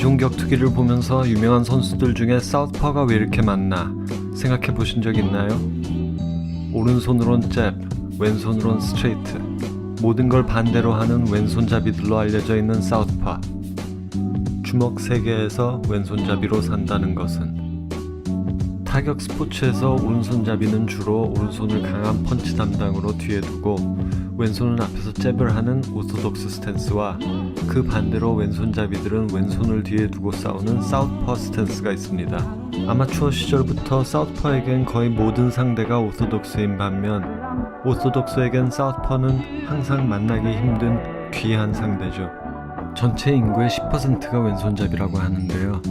이종 격투기를 보면서 유명한 선수들 중에 사우스파가 왜 이렇게 많나 생각해 보신 적 있나요? 오른손으론 잽, 왼손으론 스트레이트, 모든 걸 반대로 하는 왼손잡이들로 알려져 있는 사우스파. 주먹 세계에서 왼손잡이로 산다는 것은 타격 스포츠에서 오른손잡이는 주로 오른손을 강한 펀치 담당으로 뒤에 두고 왼손은 앞에서 잽을 하는 오소독스 스탠스와 그 반대로 왼손잡이들은 왼손을 뒤에 두고 싸우는 사우스파 스탠스가 있습니다. 아마추어 시절부터 사우스파에겐 거의 모든 상대가 오소독스인 반면 오소독스에겐 사우스파는 항상 만나기 힘든 귀한 상대죠. 전체 인구의 10%가 왼손잡이라고 하는데요.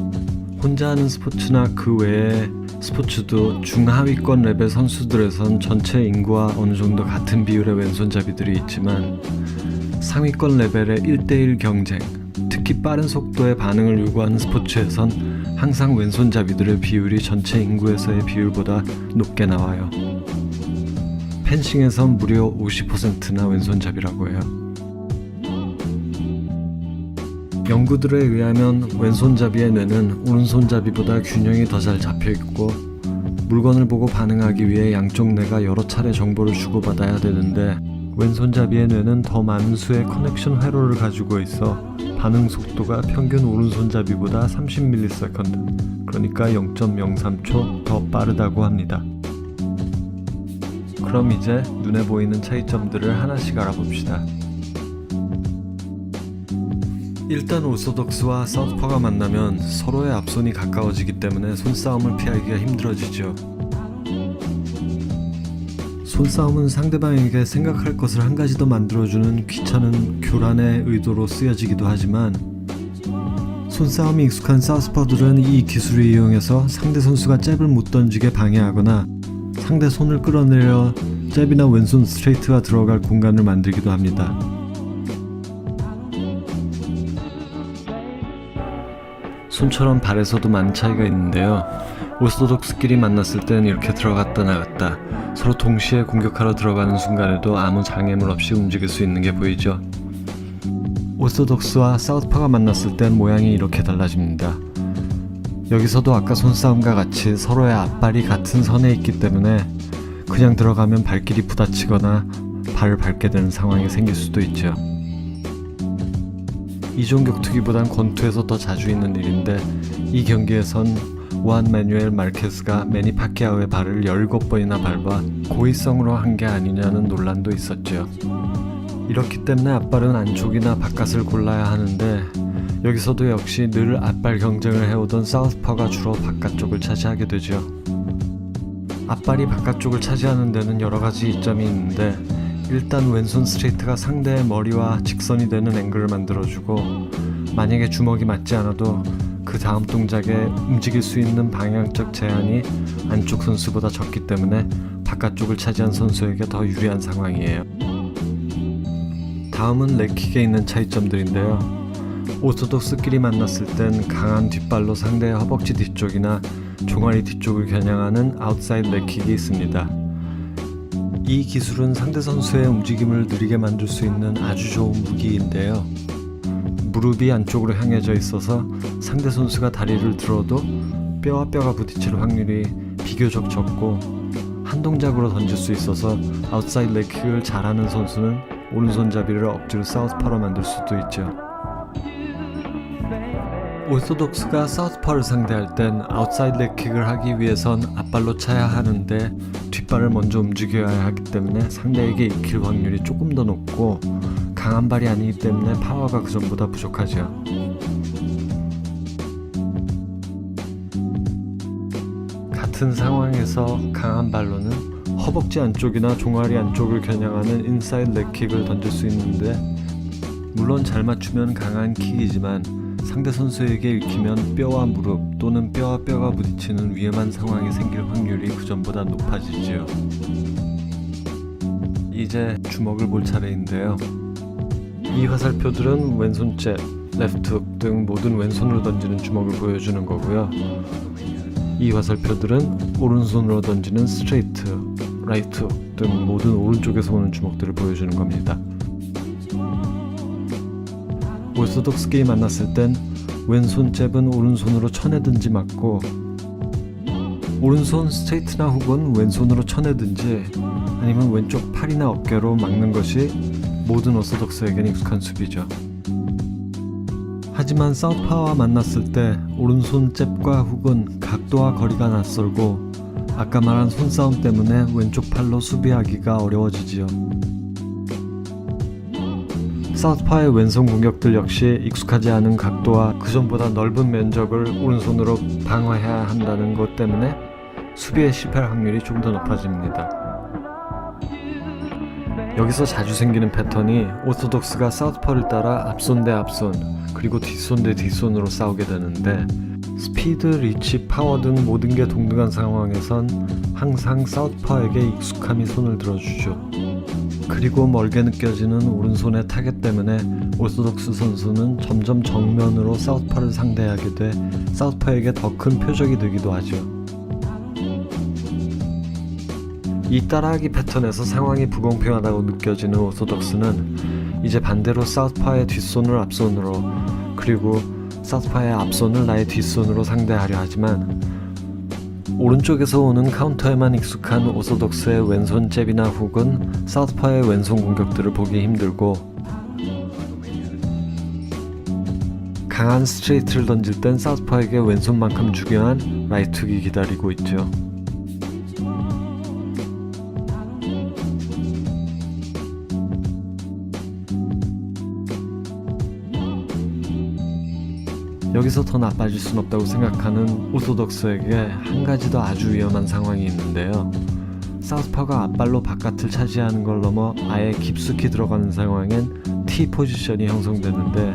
혼자 하는 스포츠나 그 외의 스포츠도 중하위권 레벨 선수들에선 전체 인구와 어느 정도 같은 비율의 왼손잡이들이 있지만 상위권 레벨의 1대1 경쟁, 특히 빠른 속도의 반응을 요구하는 스포츠에선 항상 왼손잡이들의 비율이 전체 인구에서의 비율보다 높게 나와요. 펜싱에선 무려 50%나 왼손잡이라고 해요. 연구들에 의하면 왼손잡이의 뇌는 오른손잡이보다 균형이 더 잘 잡혀있고 물건을 보고 반응하기 위해 양쪽 뇌가 여러 차례 정보를 주고받아야 되는데 왼손잡이의 뇌는 더 많은 수의 커넥션 회로를 가지고 있어 반응 속도가 평균 오른손잡이보다 30ms, 그러니까 0.03초 더 빠르다고 합니다. 그럼 이제 눈에 보이는 차이점들을 하나씩 알아봅시다. 일단 오소독스와 사우스파가 만나면 서로의 앞손이 가까워지기 때문에 손싸움을 피하기가 힘들어지죠. 손싸움은 상대방에게 생각할 것을 한 가지 더 만들어주는 귀찮은 교란의 의도로 쓰여지기도 하지만 손싸움이 익숙한 사우스파들은 이 기술을 이용해서 상대 선수가 잽을 못 던지게 방해하거나 상대 손을 끌어내려 잽이나 왼손 스트레이트가 들어갈 공간을 만들기도 합니다. 손처럼 발에서도 많은 차이가 있는데요. 오소독스끼리 만났을 땐 이렇게 들어갔다 나갔다 서로 동시에 공격하러 들어가는 순간에도 아무 장애물 없이 움직일 수 있는 게 보이죠. 오소독스와 사우스파가 만났을 땐 모양이 이렇게 달라집니다. 여기서도 아까 손싸움과 같이 서로의 앞발이 같은 선에 있기 때문에 그냥 들어가면 발길이 부딪히거나 발을 밟게 되는 상황이 생길 수도 있죠. 이종 격투기보단 권투에서 더 자주 있는 일인데 이 경기에선 후안 마뉴엘 마르케스가 매니 파키아오의 발을 17번이나 밟아 고의성으로 한 게 아니냐는 논란도 있었죠. 이렇기 때문에 앞발은 안쪽이나 바깥을 골라야 하는데 여기서도 역시 늘 앞발 경쟁을 해오던 사우스파가 주로 바깥쪽을 차지하게 되죠. 앞발이 바깥쪽을 차지하는 데는 여러 가지 이점이 있는데 일단 왼손 스트레이트가 상대의 머리와 직선이 되는 앵글을 만들어주고 만약에 주먹이 맞지 않아도 그 다음 동작에 움직일 수 있는 방향적 제한이 안쪽 선수보다 적기 때문에 바깥쪽을 차지한 선수에게 더 유리한 상황이에요. 다음은 렉킥에 있는 차이점들인데요. 오소독스끼리 만났을 땐 강한 뒷발로 상대의 허벅지 뒤쪽이나 종아리 뒤쪽을 겨냥하는 아웃사이드 렉킥이 있습니다. 이 기술은 상대 선수의 움직임을 느리게 만들 수 있는 아주 좋은 무기인데요. 무릎이 안쪽으로 향해져 있어서 상대 선수가 다리를 들어도 뼈와 뼈가 부딪힐 확률이 비교적 적고 한 동작으로 던질 수 있어서 아웃사이드 렉킥을 잘하는 선수는 오른손잡이를 억지로 사우스파로 만들 수도 있죠. 오소독스가 사우스파를 상대할 땐 아웃사이드 렉킥을 하기 위해선 앞발로 차야 하는데 뒷발을 먼저 움직여야 하기 때문에 상대에게 익힐 확률이 조금 더 높고 강한 발이 아니기 때문에 파워가 그 전보다 부족하죠. 같은 상황에서 강한 발로는 허벅지 안쪽이나 종아리 안쪽을 겨냥하는 인사이드 렉킥을 던질 수 있는데 물론 잘 맞추면 강한 킥이지만 상대 선수에게 읽히면 뼈와 무릎 또는 뼈와 뼈가 부딪히는 위험한 상황이 생길 확률이 그 전보다 높아지죠. 이제 주먹을 볼 차례인데요. 이 화살표들은 왼손 잽, 레프트 훅 등 모든 왼손으로 던지는 주먹을 보여주는 거고요. 이 화살표들은 오른손으로 던지는 스트레이트, 라이트 훅 등 모든 오른쪽에서 오는 주먹들을 보여주는 겁니다. 오소독스끼리 만났을 땐 왼손 잽은 오른손으로 쳐내든지 맞고, 오른손 스트레이트나 혹은 왼손으로 쳐내든지 아니면 왼쪽 팔이나 어깨로 막는 것이 모든 오소독스에겐 익숙한 수비죠. 하지만 사우스파와 만났을 때 오른손 잽과 훅은 각도와 거리가 낯설고 아까 말한 손싸움 때문에 왼쪽 팔로 수비하기가 어려워지지요. 사우스파의 왼손 공격들 역시 익숙하지 않은 각도와 그전보다 넓은 면적을 오른손으로 방어해야 한다는 것 때문에 수비에 실패할 확률이 좀 더 높아집니다. 여기서 자주 생기는 패턴이 오소독스가 사우스파를 따라 앞손 대 앞손 그리고 뒷손 대 뒷손으로 싸우게 되는데, 스피드, 리치, 파워 등 모든 게 동등한 상황에선 항상 사우스파에게 익숙함이 손을 들어주죠. 그리고 멀게 느껴지는 오른손의 타겟 때문에 오소독스 선수는 점점 정면으로 사우스파를 상대하게 돼 사우스파에게 더 큰 표적이 되기도 하죠. 이 따라하기 패턴에서 상황이 불공평하다고 느껴지는 오소독스는 이제 반대로 사우스파의 뒷손을 앞손으로 그리고 사우스파의 앞손을 나의 뒷손으로 상대하려 하지만, 오른쪽에서 오는 카운터에만 익숙한 오소독스의 왼손 잽이나 훅은 사우스파의 왼손 공격들을 보기 힘들고, 강한 스트레이트를 던질 땐 사우스파에게 왼손만큼 중요한 라이트 훅이 기다리고 있죠. 여기서 더 나빠질 순 없다고 생각하는 오소독스에게 한 가지 더 아주 위험한 상황이 있는데요. 사우스파가 앞발로 바깥을 차지하는 걸 넘어 아예 깊숙이 들어가는 상황엔 T 포지션이 형성되는데,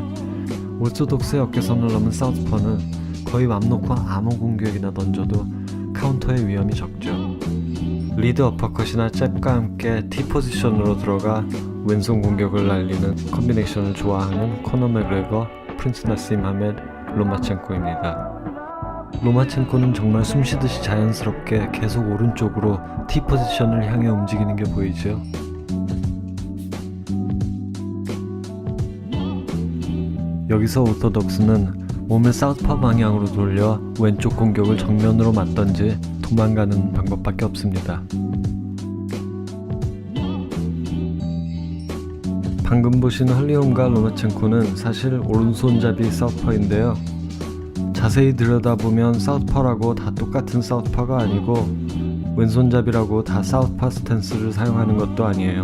오소독스의 어깨선을 넘은 사우스파는 거의 맘 놓고 아무 공격이나 던져도 카운터의 위험이 적죠. 리드 어퍼컷이나 잽과 함께 T 포지션으로 들어가 왼손 공격을 날리는 컨비네이션을 좋아하는 코너 맥그레거, 프린스 나심 하멧, 로마첸코입니다. 로마첸코는 정말 숨쉬듯이 자연스럽게 계속 오른쪽으로 T 포지션을 향해 움직이는 게 보이죠. 여기서 오소독스는 몸을 사우스파 방향으로 돌려 왼쪽 공격을 정면으로 맞던지 도망가는 방법밖에 없습니다. 방금 보신 헐리홈과 로마첸코는 사실 오른손잡이 사우스파인데요. 자세히 들여다보면 사우스파라고 다 똑같은 사우스파가 아니고 왼손잡이라고 다 사우스파 스탠스를 사용하는 것도 아니에요.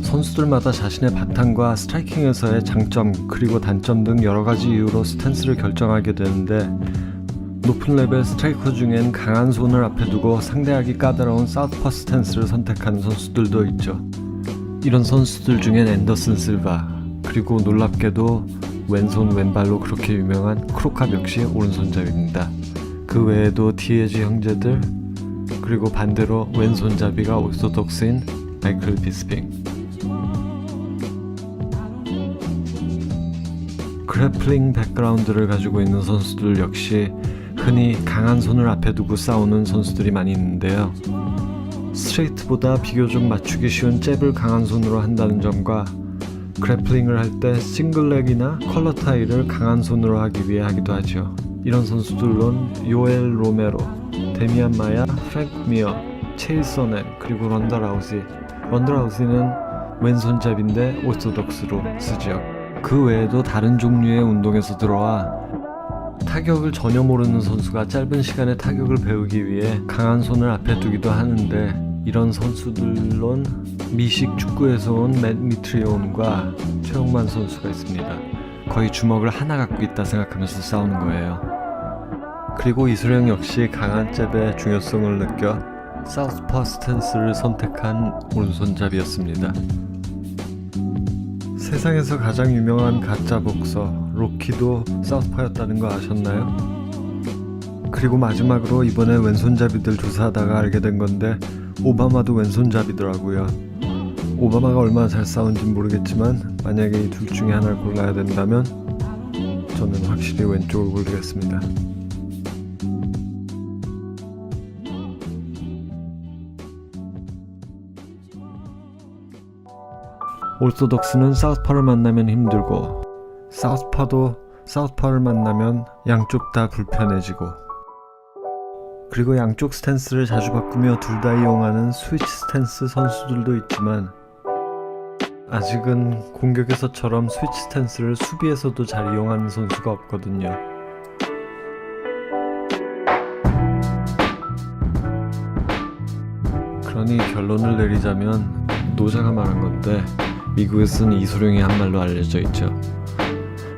선수들마다 자신의 바탕과 스트라이킹에서의 장점 그리고 단점 등 여러가지 이유로 스탠스를 결정하게 되는데, 높은 레벨 스트라이커 중엔 강한 손을 앞에 두고 상대하기 까다로운 사우스파 스탠스를 선택하는 선수들도 있죠. 이런 선수들 중엔 앤더슨 실바, 그리고 놀랍게도 왼손 왼발로 그렇게 유명한 크로캅 역시 오른손잡이입니다. 그 외에도 디에지 형제들, 그리고 반대로 왼손잡이가 오소독스인 마이클 비스빙. 그래플링 백그라운드를 가지고 있는 선수들 역시 흔히 강한 손을 앞에 두고 싸우는 선수들이 많이 있는데요. 스트레이트보다 비교적 맞추기 쉬운 잽을 강한 손으로 한다는 점과 그래플링을 할 때 싱글렉이나 컬러 타이를 강한 손으로 하기 위해 하기도 하죠. 이런 선수들은 요엘 로메로, 데미안 마야, 프랭크 미어, 체이스 어넨, 그리고 런다 라우시. 런다 라우시는 왼손잡인데 오소독스로 쓰죠. 그 외에도 다른 종류의 운동에서 들어와 타격을 전혀 모르는 선수가 짧은 시간에 타격을 배우기 위해 강한 손을 앞에 두기도 하는데, 이런 선수들론 미식 축구에서 온 맷 미트리온과 최홍만 선수가 있습니다. 거의 주먹을 하나 갖고 있다 생각하면서 싸우는 거예요. 그리고 이소룡 역시 강한 잽의 중요성을 느껴 사우스파 스탠스를 선택한 오른손잡이였습니다. 세상에서 가장 유명한 가짜 복서 로키도 사우스파였다는 거 아셨나요? 그리고 마지막으로 이번에 왼손잡이들 조사하다가 알게 된 건데, 오바마도 왼손잡이더라고요. 오바마가 얼마나 잘 싸운진 모르겠지만 만약에 이 둘 중에 하나를 골라야 된다면 저는 확실히 왼쪽을 고르겠습니다. 오소독스는 사우스파를 만나면 힘들고, 사우스파를 만나면 양쪽 다 불편해지고, 그리고 양쪽 스탠스를 자주 바꾸며 둘 다 이용하는 스위치 스탠스 선수들도 있지만, 아직은 공격에서처럼 스위치 스탠스를 수비에서도 잘 이용하는 선수가 없거든요. 그러니 결론을 내리자면 노자가 말한 건데, 미국에서는 이소룡이 한 말로 알려져 있죠.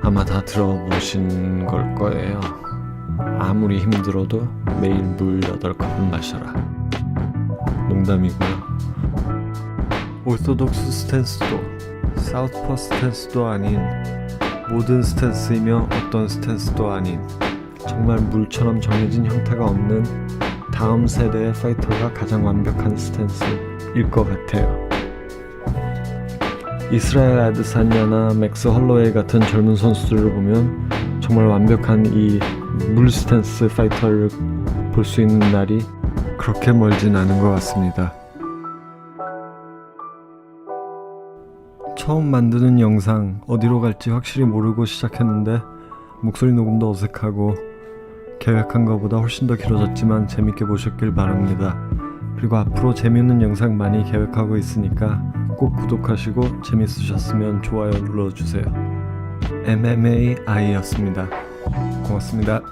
아마 다 들어보신 걸 거예요. 아무리 힘들어도 매일 물 8컵은 마셔라. 농담이고요. 오소독스 스탠스도 사우스포 스탠스도 아닌, 모든 스탠스이며 어떤 스탠스도 아닌, 정말 물처럼 정해진 형태가 없는 다음 세대의 파이터가 가장 완벽한 스탠스일 것 같아요. 이스라엘 아드사냐나 맥스 헐로웨이 같은 젊은 선수들을 보면 정말 완벽한 이 물 스탠스 파이터를 볼 수 있는 날이 그렇게 멀진 않은 것 같습니다. 처음 만드는 영상 어디로 갈지 확실히 모르고 시작했는데 목소리 녹음도 어색하고 계획한 것보다 훨씬 더 길어졌지만 재밌게 보셨길 바랍니다. 그리고 앞으로 재밌는 영상 많이 계획하고 있으니까 꼭 구독하시고 재밌으셨으면 좋아요 눌러주세요. MMAI였습니다. 고맙습니다.